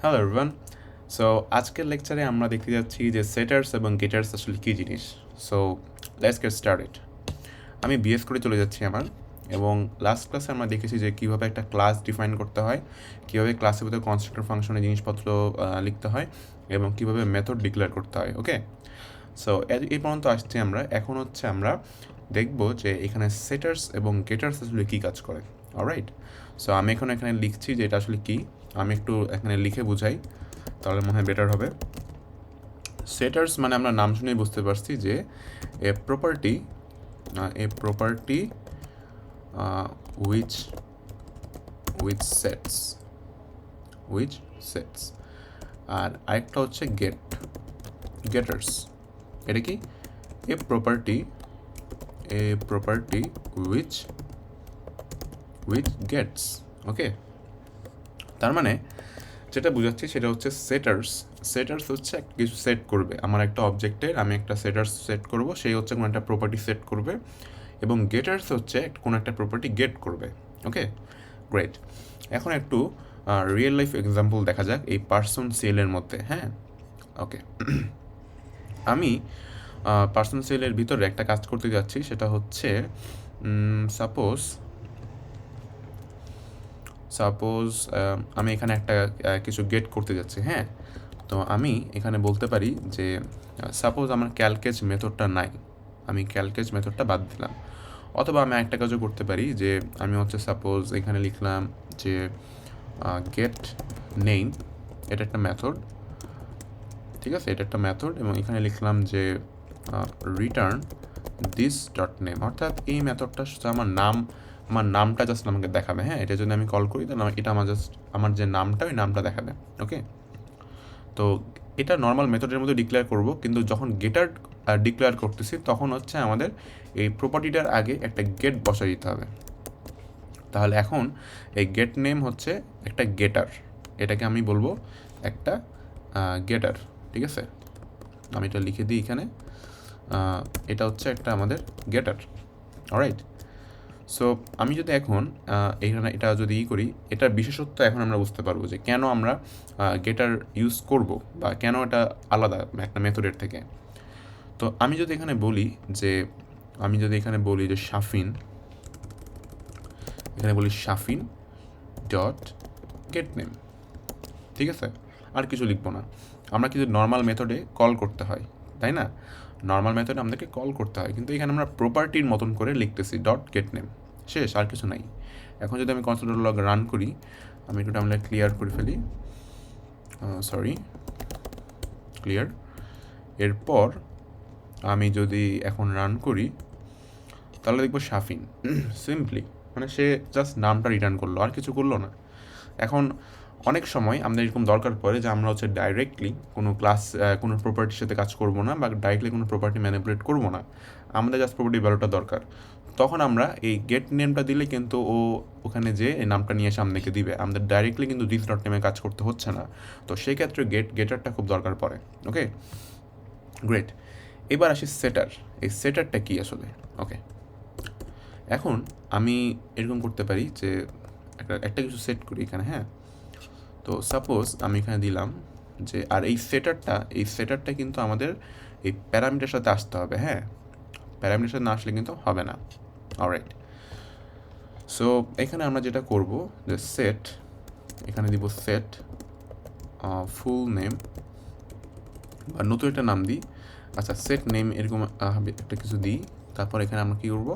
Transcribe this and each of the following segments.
Hello everyone. So আজকের লেকচারে আমরা দেখতে যাচ্ছি যে সেটার্স এবং গেটার্স আসলে কী জিনিস। So let's get started. আমি বিএস করে চলে যাচ্ছি আমার, এবং লাস্ট ক্লাসে আমরা দেখেছি যে কীভাবে একটা ক্লাস ডিফাইন করতে হয়, কীভাবে ক্লাসের ভিতরে কনস্ট্রাক্টর ফাংশনে জিনিসপত্র লিখতে হয়, এবং কীভাবে মেথড ডিক্লেয়ার করতে হয়। ওকে, সো এই পর্যন্ত আসছি আমরা। এখন হচ্ছে আমরা দেখব যে এখানে সেটার্স এবং গেটার্স আসলে কী কাজ করে। অলরাইট, সো আমি এখন এখানে লিখছি যে এটা আসলে কী। আমি একটু এখানে লিখে বুঝাই, তাহলে মনে হয় বেটার হবে। সেটার্স মানে আমরা নাম শুনেই বুঝতে পারছি যে এ প্রপার্টি উইচ সেটস। আর আরেকটা হচ্ছে গেটার্স। এটা কি? A property which gets. Okay, তার মানে যেটা বোঝাচ্ছি সেটা হচ্ছে সেটার্স হচ্ছে একটা কিছু সেট করবে। আমার একটা অবজেক্টের আমি একটা সেটার্স সেট করব, সেই হচ্ছে কোনো একটা প্রপার্টি সেট করবে, এবং গেটার্স হচ্ছে কোনো একটা প্রপার্টি গেট করবে। ওকে, গ্রেট। এখন একটু রিয়েল লাইফ এক্সাম্পল দেখা যাক এই পার্সন সেলের মধ্যে। হ্যাঁ, ওকে। আমি পার্সন সেলের ভিতরে একটা কাজ করতে যাচ্ছি, সেটা হচ্ছে সাপোজ আমি এখানে একটা কিছু গেট করতে যাচ্ছি। হ্যাঁ, তো আমি এখানে বলতে পারি যে সাপোজ আমার ক্যালকেজ মেথডটা নাই, আমি ক্যালকেজ মেথডটা বাদ দিলাম। অথবা আমি একটা কাজও করতে পারি যে আমি হচ্ছে সাপোজ এখানে লিখলাম যে গেট নেম, এটা একটা মেথড। ঠিক আছে, এটা একটা মেথড, এবং এখানে লিখলাম যে রিটার্ন দিস ডট নেম, অর্থাৎ এই মেথডটা আমার নামটা জাস্ট আমাকে দেখাবে। হ্যাঁ, এটা যদি আমি কল করি তাহলে এটা আমার যে নামটা, ওই নামটা দেখাবে। ওকে, তো এটা নর্মাল মেথডের মধ্যে ডিক্লেয়ার করব, কিন্তু যখন গেটার ডিক্লেয়ার করতেছি তখন হচ্ছে আমাদের এই প্রপার্টিটার আগে একটা গেট বসাই দিতে হবে। তাহলে এখন এই গেট নেম হচ্ছে একটা গেটার, এটাকে আমি বলবো একটা গেটার। ঠিক আছে, আমি এটা লিখে দিই এখানে। এটা হচ্ছে একটা আমাদের গেটার। অলরাইট, সো আমি যদি এখন এখানে এটা যদি করি, এটার বিশেষত্ব এখন আমরা বুঝতে পারবো যে কেন আমরা গেটার ইউজ করব, বা কেন এটা আলাদা একটা মেথডের থেকে। তো আমি যদি এখানে বলি যে শাফিন ডট গেট নেম। ঠিক আছে, আর কিছু লিখবো না। আমরা কিন্তু নর্মাল মেথডে কল করতে হয়, তাই না? নর্মাল মেথডে আমাদেরকে কল করতে হয়, কিন্তু এখানে আমরা প্রপার্টির মতন করে লিখতেছি ডট গেট নেম, শেষ, আর কিছু নাই। এখন যদি আমি কনসোল লগ রান করি, আমি একটু টাইমটা ক্লিয়ার করে ফেলি, ক্লিয়ার। এরপর আমি যদি এখন রান করি, তাহলে দেখবো শাফিন সিম্পলি, মানে সে জাস্ট নামটা রিটার্ন করলো, আর কিছু করলো না। এখন অনেক সময় আমাদের এরকম দরকার পড়ে যে আমরা হচ্ছে ডাইরেক্টলি কোনো প্রপার্টির সাথে কাজ করব না, বা ডাইরেক্টলি কোনো প্রপার্টি ম্যানিপুলেট করব না, আমাদের জাস্ট প্রপার্টি ভ্যালুটা দরকার। তখন আমরা এই গেট নেমটা দিলে কিন্তু ওখানে যে এই নামটা নিয়ে এসে আমাদেরকে দিবে, আমাদের ডাইরেক্টলি কিন্তু দিস ডট নেমে কাজ করতে হচ্ছে না। তো সেই ক্ষেত্রে গেটারটা খুব দরকার পড়ে। ওকে, গ্রেট। এবার আসি এই সেটারটা কি আসলে। ওকে, এখন আমি এরকম করতে পারি যে একটা কিছু সেট করি এখানে। হ্যাঁ, তো সাপোজ আমি এখানে দিলাম যে, আর এই সেটারটা কিন্তু আমাদের এই প্যারামিটার সাথে আসতে হবে। হ্যাঁ, প্যারামিটার সাথে না আসলে কিন্তু হবে না। অলরাইট, সো এখানে আমরা যেটা করব যে এখানে দিব সেট ফুল নেম, বা নতুন একটা নাম দিই। আচ্ছা, সেট নেম এরকম একটা কিছু দিই। তারপর এখানে আমরা কী করবো,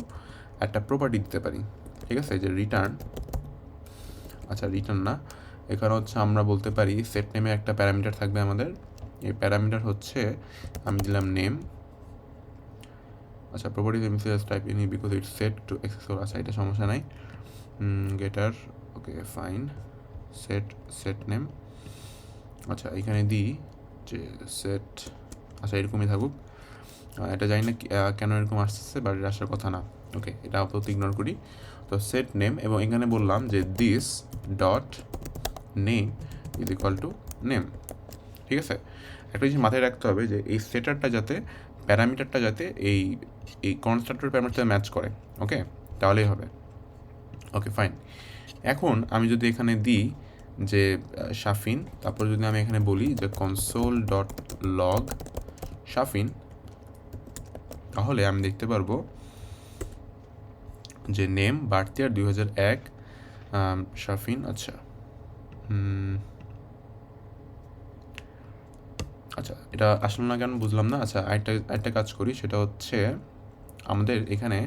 একটা প্রপার্টি দিতে পারি। ঠিক আছে, যে রিটার্ন না, এখানে হচ্ছে আমরা বলতে পারি সেট নেমে একটা প্যারামিটার থাকবে আমাদের। এই প্যারামিটার হচ্ছে আমি দিলাম নেম। আচ্ছা, প্রপার্টি টাইপ ইনি because it set to access. আচ্ছা, এটা সমস্যা নাই। Getter, okay fine, set name. আচ্ছা, এখানে দিই যে সেট, আচ্ছা এরকমই থাকুক। এটা জানি না কেন এরকম আসতেছে, বাট এটা আসার কথা না। ওকে, এটা আপাতত ইগনোর করি। তো সেট নেম, এবং এখানে বললাম যে this dot name is equal two name. ঠিক আছে, একটা জিনিস মাথায় রাখতে হবে যে এই প্যারামিটারটা যাতে এই কনস্ট্রাক্টর প্যারামিটার সাথে ম্যাচ করে। ওকে, তাহলেই হবে। Okay fine. এখন আমি যদি এখানে দিই যে শাফিন, তারপর যদি আমি এখানে বলি যে কনসোল ডট লগ শাফিন, তাহলে আমি দেখতে পারবো যে নেম বার্থ ইয়ার 2001 শাফিন। আচ্ছা আচ্ছা এটা আসলে না কেন বুঝলাম না। আচ্ছা আরেকটা কাজ করি, সেটা হচ্ছে আমাদের এখানে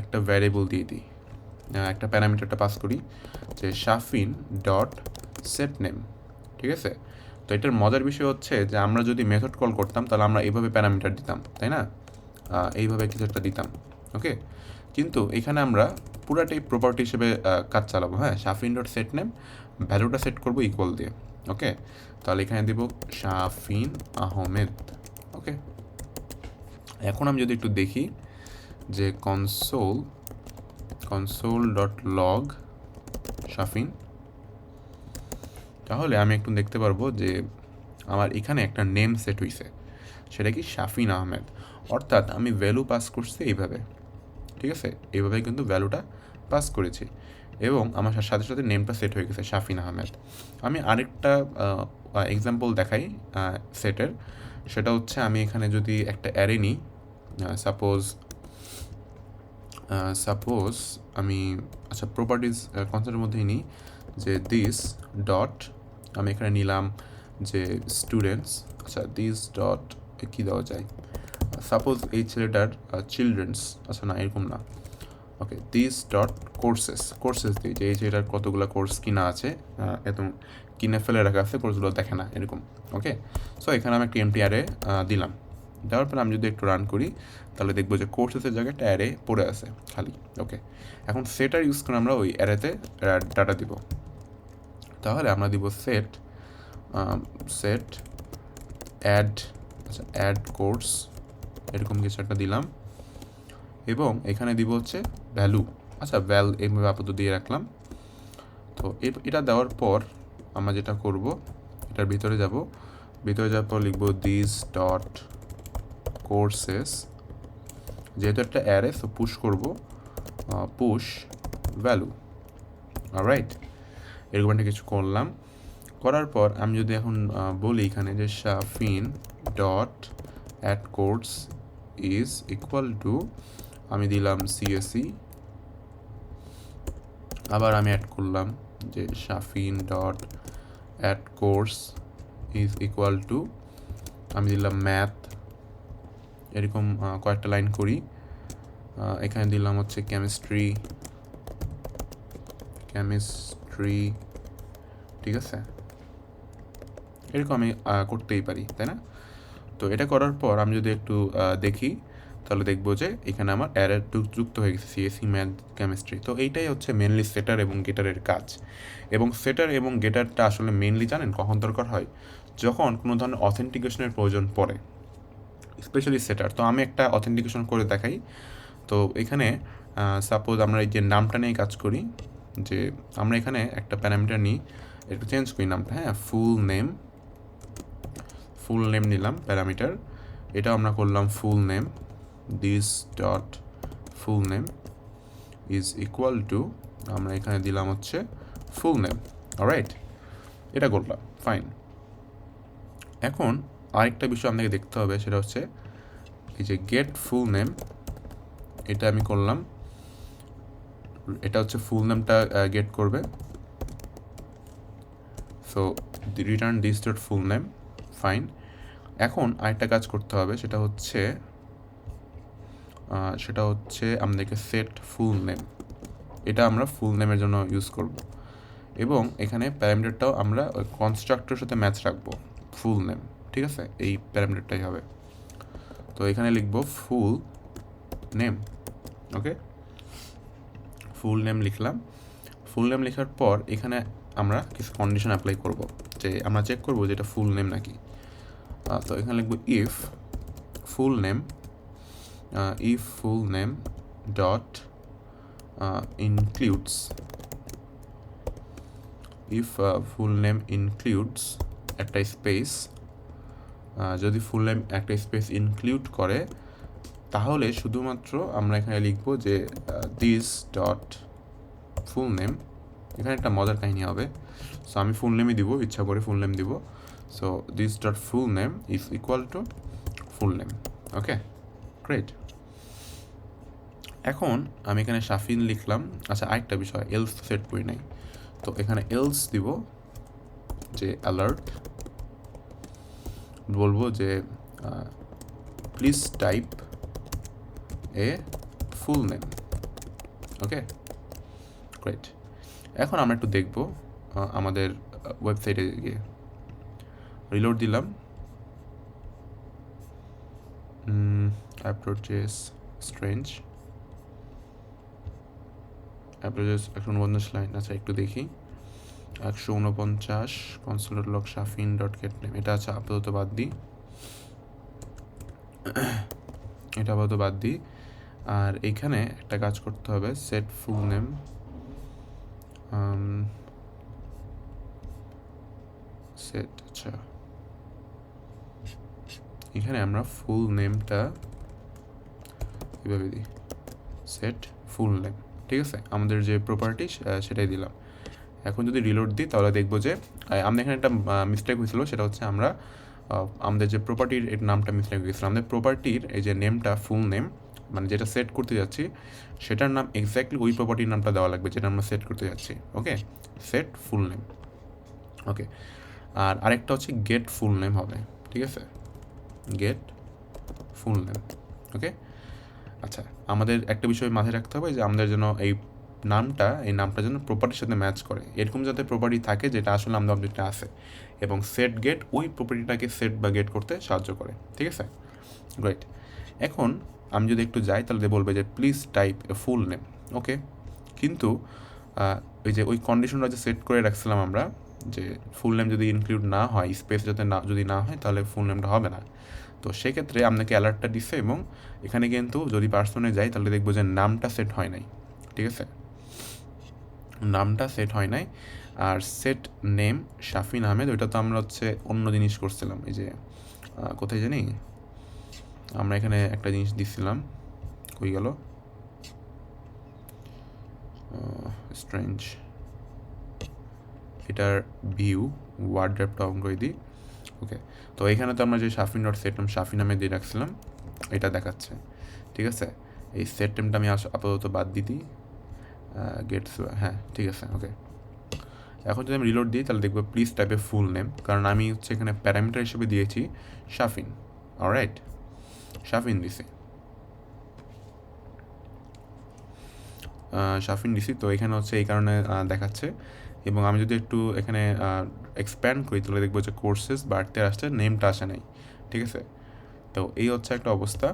একটা ভ্যারিয়েবল দিয়ে দিই, একটা প্যারামিটারটা পাস করি যে শাফিন ডট সেট নেম। ঠিক আছে, তো এটার মজার বিষয় হচ্ছে যে আমরা যদি মেথড কল করতাম তাহলে আমরা এইভাবে প্যারামিটার দিতাম, তাই না? এইভাবে কিছু একটা দিতাম, ওকে। কিন্তু এখানে আমরা পুরাটাই প্রপার্টি হিসেবে কাজ চালাবো। হ্যাঁ, শাফিন ডট সেট নেম, ভ্যালুটা সেট করবো ইকুয়াল দিয়ে, ওকে। তাহলে এখানে দিব শাফিন আহমেদ, ওকে। এখন আমি যদি একটু দেখি যে কনসোল ডট লগ শাফিন, তাহলে আমি একটু দেখতে পারবো যে আমার এখানে একটা নেম সেট হয়েছে, সেটা কি শাফিন আহমেদ। অর্থাৎ আমি ভ্যালু পাস করছি এইভাবে, ঠিক আছে, এইভাবে কিন্তু ভ্যালুটা পাস করেছি এবং আমার সাথে সাথে নেমটা সেট হয়ে গেছে শাফিন আহমেদ। আমি আরেকটা এক্সাম্পল দেখাই সেটের, সেটা হচ্ছে আমি এখানে যদি একটা অ্যারে নিই, সাপোজ আমি আচ্ছা প্রপার্টিজ কনসেপ্টের মধ্যেই নিই যে দিস ডট, আমি এখানে নিলাম যে স্টুডেন্টস। আচ্ছা দিস ডট কী দেওয়া যায়, সাপোজ এই ছেলেটার চিলড্রেন্স, আচ্ছা না এরকম না, ওকে। দিস ডট কোর্সেস দিই যে এই ছেলেটার কতগুলো কোর্স কিনা আছে, একদম কিনে ফেলে রাখা আছে, কোর্সগুলো দেখে না এরকম, ওকে। সো এখানে আমি একটা এমটি অ্যারে দিলাম, দেওয়ার পর আমি যদি একটু রান করি তাহলে দেখবো যে কোর্সেসের জায়গায় একটা অ্যারে পড়ে আছে খালি, ওকে। এখন সেটার ইউজ করে আমরা ওই অ্যারেতে ডাটা দিব। তাহলে আমরা দিব সেট অ্যাড, আচ্ছা অ্যাড কোর্স, এরকম কিছু একটা দিলাম এবং এখানে দিব হচ্ছে ভ্যালু। আচ্ছা এইভাবে আপাতত দিয়ে রাখলাম। তো এটা দেওয়ার পর আমরা যেটা করব, এটার ভিতরে যাওয়ার পর লিখব দিস ডট কোর্সেস, যেহেতু একটা অ্যারে সো পুশ করব পুশ ভ্যালু, অলরাইট। এরকম একটা কিছু করলাম, করার পর আমি যদি এখন বলি এখানে যে Shafin dot add course is equal to, আমি দিলাম সিএসই, আবার আমি অ্যাড করলাম যে Shafin dot add course is equal to, আমি দিলাম ম্যাথ, এরকম কয়েকটা লাইন করি। এখানে দিলাম হচ্ছে কেমিস্ট্রি, ঠিক আছে, এরকম আমি করতেই পারি, তাই না? তো এটা করার পর আমি যদি একটু দেখি তাহলে দেখবো যে এখানে আমার অ্যারে যুক্ত হয়ে গেছে সিএসসি ম্যাথ কেমিস্ট্রি। তো এইটাই হচ্ছে মেনলি সেটার এবং গেটারের কাজ। এবং সেটার এবং গেটারটা আসলে মেনলি জানেন কখন দরকার হয়, যখন কোনো ধরনের অথেন্টিকেশনের প্রয়োজন পড়ে, স্পেশালি সেটার। তো আমি একটা অথেন্টিকেশন করে দেখাই। তো এখানে সাপোজ আমরা এই যে নামটা নিয়ে কাজ করি, যে আমরা এখানে একটা প্যারামিটার নিই, একটু চেঞ্জ করি নামটা, হ্যাঁ, ফুল নেম নিলাম প্যারামিটার, এটা আমরা করলাম full name, this dot full name is equal two, আমরা এখানে দিলাম হচ্ছে ফুল নেম, অলরাইট। এটা করলাম, ফাইন। এখন আরেকটা বিষয় আপনাকে দেখতে হবে, সেটা হচ্ছে এই যে গেট ফুল নেম, এটা আমি করলাম, এটা হচ্ছে ফুল নেমটা গেট করবে। So return this dot full name, fine. এখন আরেকটা কাজ করতে হবে, সেটা হচ্ছে আমাদেরকে সেট ফুল নেম, এটা আমরা ফুল নেমের জন্য ইউজ করব এবং এখানে প্যারামিটারটাও আমরা ওই কনস্ট্রাক্টরের সাথে ম্যাচ রাখবো, ফুল নেম, ঠিক আছে, এই প্যারামিটারটাই হবে। তো এখানে লিখব ফুল নেম, ওকে, ফুল নেম লিখলাম। ফুল নেম লেখার পর এখানে আমরা কিছু কন্ডিশন অ্যাপ্লাই করব, যে আমরা চেক করব যে এটা ফুল নেম নাকি। তো এখানে লিখব if full name dot includes, if full name includes একটা স্পেস, যদি ফুল নেম একটা স্পেস ইনক্লুড করে তাহলে শুধুমাত্র আমরা এখানে লিখব যে দিস ডট ফুল নেম, এখানে একটা মজার কাহিনী হবে। সো আমি ফুল নেমই দিব, ইচ্ছা করে ফুল নেম দিব। So this dot full name is equal two full name. Okay, great. এখন আমি এখানে শাফিন লিখলাম। আচ্ছা, আরেকটা বিষয়, এলস সেট করি নাই, তো এখানে এলস দিব যে অ্যালার্ট, বলবো যে please type a full name. Okay, great. এখন আমরা একটু দেখব আমাদের ওয়েবসাইটে গিয়ে রিলোড দিলাম, অ্যাপ্রোচেস স্ট্রেঞ্জ, অ্যাপ্রোচেস 149 লাইন। আচ্ছা, একটু দেখি, 149 console log Shafin dot gate name, এটা আচ্ছা আপাতত বাদ দিই, এটা আপাতত বাদ দিই। আর এইখানে একটা কাজ করতে হবে, সেট ফুল নেম, সেট, আচ্ছা এখানে আমরা ফুল নেমটা কীভাবে দিই, সেট ফুল নেম, ঠিক আছে, আমাদের যে প্রপার্টি সেটাই দিলাম। এখন যদি রিলোড দিই তাহলে দেখবো যে আমাদের এখানে একটা মিস্টেক হয়েছিল, সেটা হচ্ছে আমরা আমাদের যে প্রপার্টির এর নামটা মিস্টেক হয়ে গেছিলো। আমাদের প্রপার্টির এই যে নেমটা ফুল নেম, মানে যেটা সেট করতে যাচ্ছি সেটার নাম এক্স্যাক্টলি ওই প্রপার্টির নামটা দেওয়া লাগবে যেটা আমরা সেট করতে যাচ্ছি। ওকে, সেট ফুল নেম। ওকে, আর আরেকটা হচ্ছে গেট ফুল নেম হবে, ঠিক আছে, গেট ফুল নেম। ওকে, আচ্ছা আমাদের একটা বিষয় মাথায় রাখতে হবে যে আমাদের যেন এই নামটা যেন প্রপার্টির সাথে ম্যাচ করে, এরকম যাতে প্রপার্টি থাকে যেটা আসলে আমাদের অবজেক্টে আছে, এবং সেট গেট ওই প্রপার্টিটাকে সেট বা গেট করতে সাহায্য করে, ঠিক আছে, গ্রেট। এখন আমি যদি একটু যাই তাহলে বলবে যে please type a full name. Okay, কিন্তু ওই যে ওই কন্ডিশনটা যে সেট করে রাখছিলাম আমরা, যে ফুল নেম যদি ইনক্লুড না হয়, স্পেস যদি না হয় তাহলে ফুল নেমটা হবে না। তো সেক্ষেত্রে আপনাকে অ্যালার্টটা দিচ্ছে, এবং এখানে কিন্তু যদি পার্সনে যাই তাহলে দেখবো যে নামটা সেট হয় নাই, ঠিক আছে, নামটা সেট হয় নাই। আর সেট নেম শাফিন আহমেদ, ওইটা তো আমরা হচ্ছে অন্য জিনিস করছিলাম, এই যে কোথায় জানি আমরা এখানে একটা জিনিস দিচ্ছিলাম, কই গেল, স্ট্রেঞ্জ, এটার ভিউ ওয়ার্ড্রপটা অন করে দিই। ওকে, তো এখানে তো আমরা যে Shafin dot set name Shafin নামে দিয়ে রাখছিলাম এটা দেখাচ্ছে, ঠিক আছে, এই সেট নেমটা আমি আপাতত বাদ দিই, গেটস, হ্যাঁ ঠিক আছে। ওকে, এখন যদি আমি রিলোড দিই তাহলে দেখবো প্লিজ টাইপে ফুল নেম, কারণ আমি হচ্ছে এখানে প্যারামিটার হিসেবে দিয়েছি শাফিন। অলরাইট, শাফিন দিছি, শাফিন দিছি, তো এখানে হচ্ছে এই কারণে দেখাচ্ছে। এবং আমি যদি একটু এখানে এক্সপ্যান্ড করি তাহলে দেখবো যে কোর্সেস বাড়তে আসছে, নেমটা আসে নাই, ঠিক আছে, তো এই হচ্ছে একটা অবস্থা।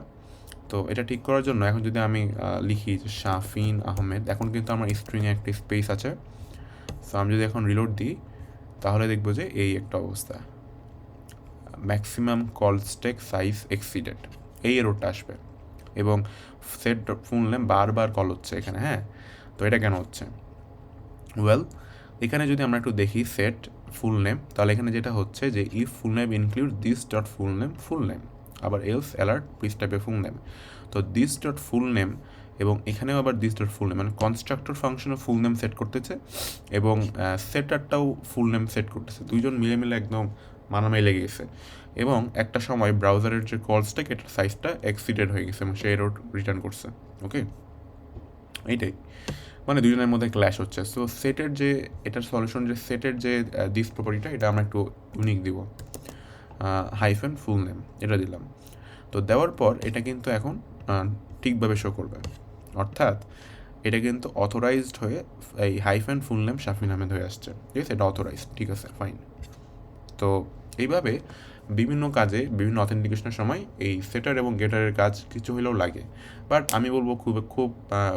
তো এটা ঠিক করার জন্য এখন যদি আমি লিখি যে শাফিন আহমেদ, এখন কিন্তু আমার স্ট্রিংয়ে একটা স্পেস আছে। সো আমি যদি এখন রিলোড দিই তাহলে দেখবো যে এই একটা অবস্থা, maximum call stack size exceeded, এই এররটা আসবে, এবং সেট ফুল নেম বারবার কল হচ্ছে এখানে। হ্যাঁ, তো এটা কেন হচ্ছে? ওয়েল, এখানে যদি আমরা একটু দেখি সেট ফুল নেম, তাহলে এখানে যেটা হচ্ছে যে if full name include this dot full name, আবার এলস অ্যালার্ট প্লিজ টাইপে ফুল নেম। তো দিস ডট ফুল নেম এবং এখানেও আবার দিস ডট ফুল নেম, মানে কনস্ট্রাক্টর ফাংশনও ফুল নেম সেট করতেছে এবং সেটারটাও ফুল নেম সেট করতেছে, দুইজন মিলে একদম মানামাই লেগে গেছে। এবং একটা সময় ব্রাউজারের যে কল স্ট্যাক এটার সাইজটা এক্সিডেড হয়ে গেছে এবং সে এরর রিটার্ন করছে। ওকে, এইটাই, মানে দুজনের মধ্যে ক্ল্যাশ হচ্ছে। সো সেটের যে এটার সলিউশন, যে সেটের যে দিস প্রপার্টিটা, এটা আমরা একটু ইউনিক দিব, হাইফেন ফুল নেম এটা দিলাম। তো দেওয়ার পর এটা কিন্তু এখন ঠিকভাবে শো করবে, অর্থাৎ এটা কিন্তু অথরাইজড হয়ে এই hyphen full name Shafin Ahmed হয়ে আসছে, ঠিক আছে, এটা অথরাইজড, ঠিক আছে, ফাইন। তো এইভাবে বিভিন্ন কাজে বিভিন্ন অথেন্টিকেশনের সময় এই সেটার এবং গেটারের কাজ কিছু হলেও লাগে, বাট আমি বলবো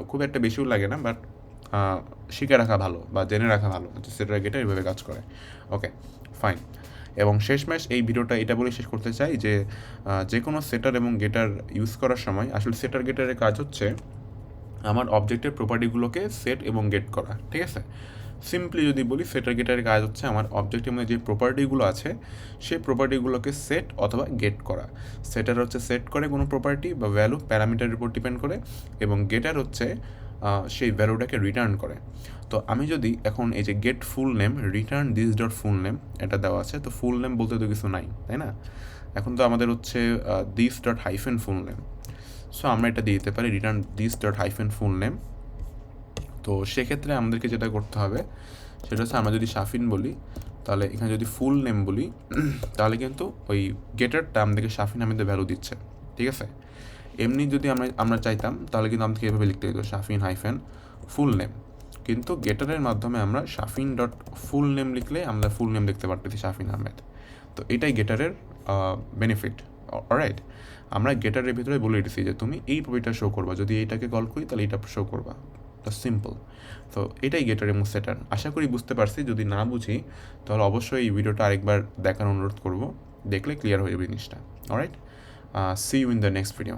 খুব একটা বেশিও লাগে না, বাট শিখে রাখা ভালো বা জেনে রাখা ভালো যে সেটার গেটার এইভাবে কাজ করে। ওকে, ফাইন। এবং শেষমেশ এই ভিডিওটা এটা বলে শেষ করতে চাই যে যে কোনো সেটার এবং গেটার ইউজ করার সময় আসলে সেটার গেটারের কাজ হচ্ছে আমার অবজেক্টের প্রপার্টিগুলোকে সেট এবং গেট করা, ঠিক আছে। সিম্পলি যদি বলি, সেটার গেটারের কাজ হচ্ছে আমার অবজেক্টের মধ্যে যে প্রপার্টিগুলো আছে সেই প্রপার্টিগুলোকে সেট অথবা গেট করা। সেটার হচ্ছে সেট করে কোনো প্রপার্টি বা ভ্যালু প্যারামিটারের উপর ডিপেন্ড করে, এবং গেটার হচ্ছে সেই ভ্যালুটাকে রিটার্ন করে। তো আমি যদি এখন এই যে get full name return this dot full name এটা দেওয়া আছে, তো ফুল নেম বলতে তো কিছু নাই, তাই না? এখন তো আমাদের হচ্ছে this dot hyphen full name. So আমরা এটা দিয়ে দিতে পারি return this dot hyphen full name. তো সেক্ষেত্রে আমাদেরকে যেটা করতে হবে সেটা হচ্ছে আমরা যদি শাফিন বলি, তাহলে এখানে যদি ফুল নেম বলি তাহলে কিন্তু ওই গেটারটা আমাদেরকে শাফিন আহমেদের ভ্যালু দিচ্ছে, ঠিক আছে? এমনি যদি আমরা চাইতাম তাহলে কিন্তু আমাদেরকে এভাবে লিখতে হতো শাফিন হাইফেন ফুল নেম, কিন্তু গেটারের মাধ্যমে আমরা শাফিন ডট ফুল নেম লিখলে আমরা ফুল নেম দেখতে পারতেছি শাফিন আহমেদ। তো এটাই গেটারের বেনিফিট। অলরাইট, আমরা গেটারের ভিতরে বলে দিচ্ছি যে তুমি এই প্রপার্টিটা শো করবা, যদি এইটাকে কল করি তাহলে এটা শো করবা, সিম্পল। তো এটাই গেটার এবং সেটার। আশা করি বুঝতে পারছি, যদি না বুঝি তাহলে অবশ্যই এই ভিডিওটা আরেকবার দেখার অনুরোধ করব, দেখলে ক্লিয়ার হয়ে যাবে জিনিসটা। Alright, see you in the next video.